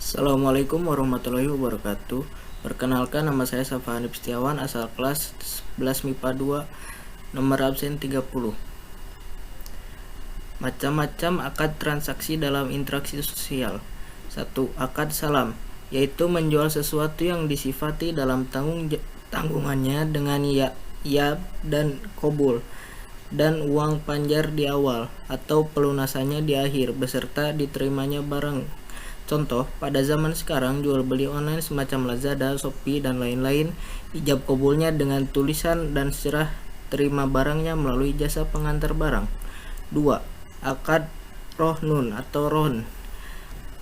Assalamualaikum warahmatullahi wabarakatuh. Perkenalkan, nama saya Safani Setiawan, asal kelas 11 MIPA 2, nomor absen 30. Macam-macam akad transaksi dalam interaksi sosial. 1. Akad salam, yaitu menjual sesuatu yang disifati dalam tanggungannya dengan ya dan kobul, dan uang panjar di awal atau pelunasannya di akhir beserta diterimanya barang. Contoh, pada zaman sekarang jual beli online semacam Lazada, Shopee, dan lain-lain, ijab kabulnya dengan tulisan dan serah terima barangnya melalui jasa pengantar barang. 2. Akad rohnun atau rohn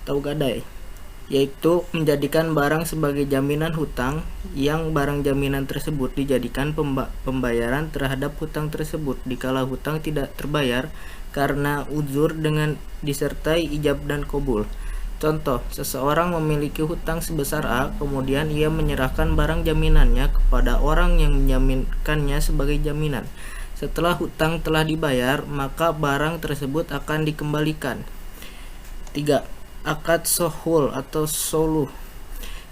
atau gadai, yaitu menjadikan barang sebagai jaminan hutang, yang barang jaminan tersebut dijadikan pembayaran terhadap hutang tersebut dikala hutang tidak terbayar karena uzur dengan disertai ijab dan kabul. Contoh, seseorang memiliki hutang sebesar A, kemudian ia menyerahkan barang jaminannya kepada orang yang menjaminkannya sebagai jaminan. Setelah hutang telah dibayar, maka barang tersebut akan dikembalikan. 3. Akad sohul atau soluh,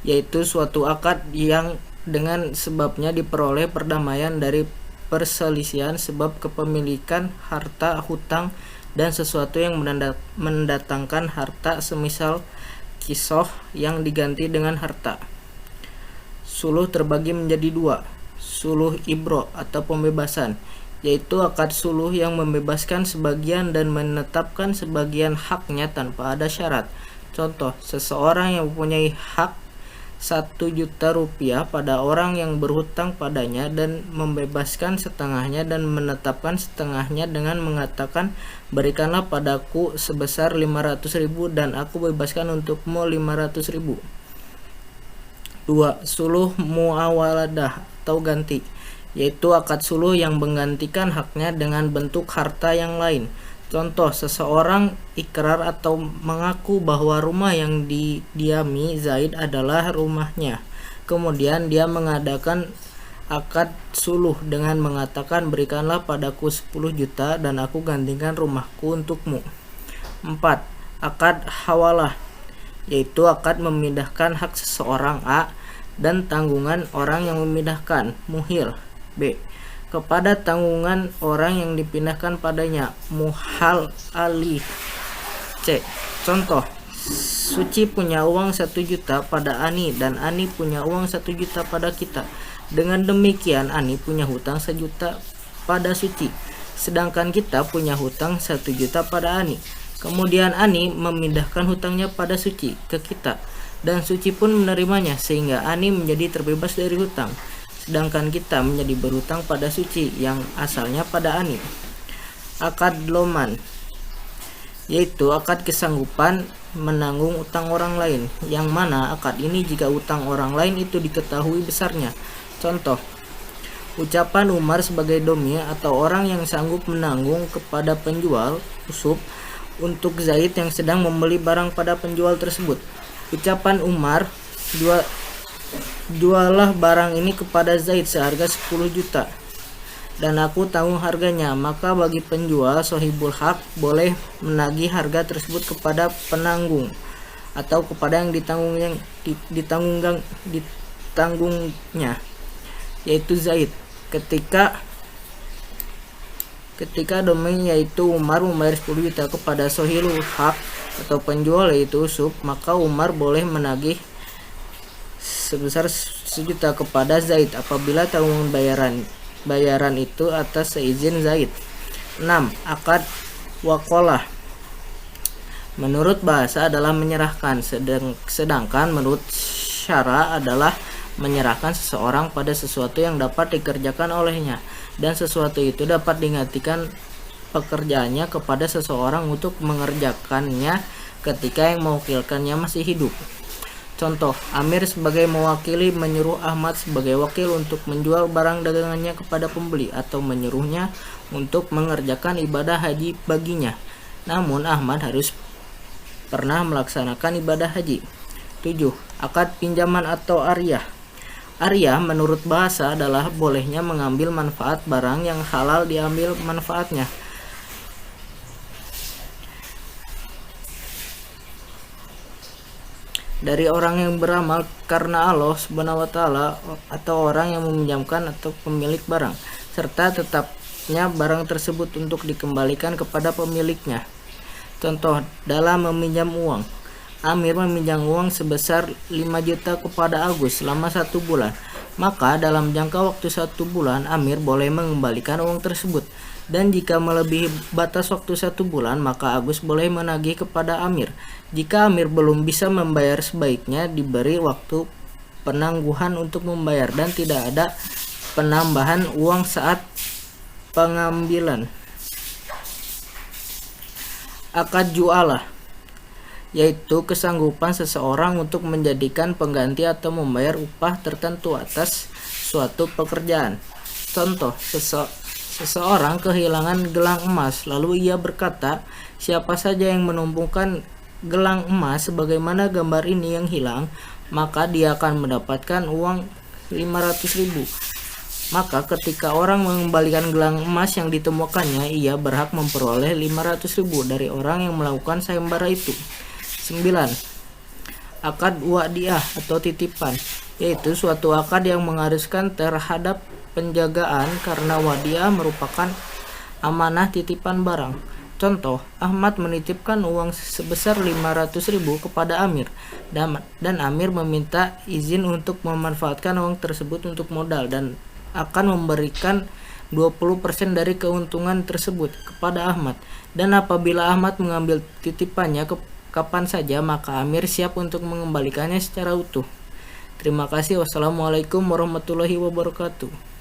yaitu suatu akad yang dengan sebabnya diperoleh perdamaian dari perselisihan sebab kepemilikan harta hutang dan sesuatu yang mendatangkan harta, semisal kisoh yang diganti dengan harta. Suluh terbagi menjadi 2. Suluh ibro atau pembebasan, yaitu akad suluh yang membebaskan sebagian dan menetapkan sebagian haknya tanpa ada syarat. Contoh, seseorang yang mempunyai hak 1 juta rupiah pada orang yang berhutang padanya dan membebaskan setengahnya dan menetapkan setengahnya dengan mengatakan, berikanlah padaku sebesar 500.000 dan aku bebaskan untukmu 500.000. 2. Suluh muawaladah atau ganti, yaitu akad suluh yang menggantikan haknya dengan bentuk harta yang lain. Contoh, seseorang ikrar atau mengaku bahwa rumah yang didiami Zaid adalah rumahnya. Kemudian dia mengadakan akad suluh dengan mengatakan, berikanlah padaku 10 juta dan aku gantikan rumahku untukmu. 4. Akad hawalah, yaitu akad memindahkan hak seseorang A dan tanggungan orang yang memindahkan, muhil B, kepada tanggungan orang yang dipindahkan padanya, muhal alih C. Contoh, Suci punya uang 1 juta pada Ani dan Ani punya uang 1 juta pada kita. Dengan demikian Ani punya hutang 1 juta pada Suci, sedangkan kita punya hutang 1 juta pada Ani. Kemudian Ani memindahkan hutangnya pada Suci ke kita, dan Suci pun menerimanya sehingga Ani menjadi terbebas dari hutang, sedangkan kita menjadi berhutang pada Suci yang asalnya pada Ani. Akad loman, yaitu akad kesanggupan menanggung utang orang lain, yang mana akad ini jika utang orang lain itu diketahui besarnya. Contoh, ucapan Umar sebagai domi atau orang yang sanggup menanggung kepada penjual usub untuk Zaid yang sedang membeli barang pada penjual tersebut. Ucapan Umar, jualah barang ini kepada Zaid seharga 10 juta dan aku tanggung harganya. Maka bagi penjual sohibul hak boleh menagih harga tersebut kepada penanggung atau kepada yang ditanggungnya, yaitu Zaid. Ketika domain yaitu Umar membayar 10 juta kepada sohibul hak atau penjual yaitu usub, maka Umar boleh menagih sebesar 1 juta kepada Zaid apabila tanggungan bayaran itu atas seizin Zaid. 6. Akad waqalah, menurut bahasa adalah menyerahkan, sedangkan menurut syara adalah menyerahkan seseorang pada sesuatu yang dapat dikerjakan olehnya, dan sesuatu itu dapat digantikan pekerjaannya kepada seseorang untuk mengerjakannya ketika yang mewakilkannya masih hidup. Contoh, Amir sebagai mewakili menyuruh Ahmad sebagai wakil untuk menjual barang dagangannya kepada pembeli atau menyuruhnya untuk mengerjakan ibadah haji baginya. Namun Ahmad harus pernah melaksanakan ibadah haji. 7. Akad pinjaman atau ariyah. Ariyah menurut bahasa adalah bolehnya mengambil manfaat barang yang halal diambil manfaatnya. dari orang yang beramal karena Allah Subhanahu wa taala atau orang yang meminjamkan atau pemilik barang, serta tetapnya barang tersebut untuk dikembalikan kepada pemiliknya. Contoh dalam meminjam uang. Amir meminjam uang sebesar 5 juta kepada Agus selama 1 bulan. Maka dalam jangka waktu 1 bulan, Amir boleh mengembalikan uang tersebut. Dan jika melebihi batas waktu 1 bulan, maka Agus boleh menagih kepada Amir. Jika Amir belum bisa membayar, sebaiknya diberi waktu penangguhan untuk membayar dan tidak ada penambahan uang saat pengambilan. Akad jualah, yaitu kesanggupan seseorang untuk menjadikan pengganti atau membayar upah tertentu atas suatu pekerjaan. Contoh, seseorang kehilangan gelang emas, lalu ia berkata, siapa saja yang menumpukan gelang emas sebagaimana gambar ini yang hilang, maka dia akan mendapatkan uang 500.000. Maka ketika orang mengembalikan gelang emas yang ditemukannya, ia berhak memperoleh 500.000 dari orang yang melakukan sayembara itu. 9. Akad wadiah atau titipan, yaitu suatu akad yang mengharuskan terhadap penjagaan karena wadiah merupakan amanah titipan barang. Contoh, Ahmad menitipkan uang sebesar 500.000 kepada Amir dan Amir meminta izin untuk memanfaatkan uang tersebut untuk modal dan akan memberikan 20% dari keuntungan tersebut kepada Ahmad. Dan apabila Ahmad mengambil titipannya kapan saja, maka Amir siap untuk mengembalikannya secara utuh. Terima kasih. Wassalamualaikum warahmatullahi wabarakatuh.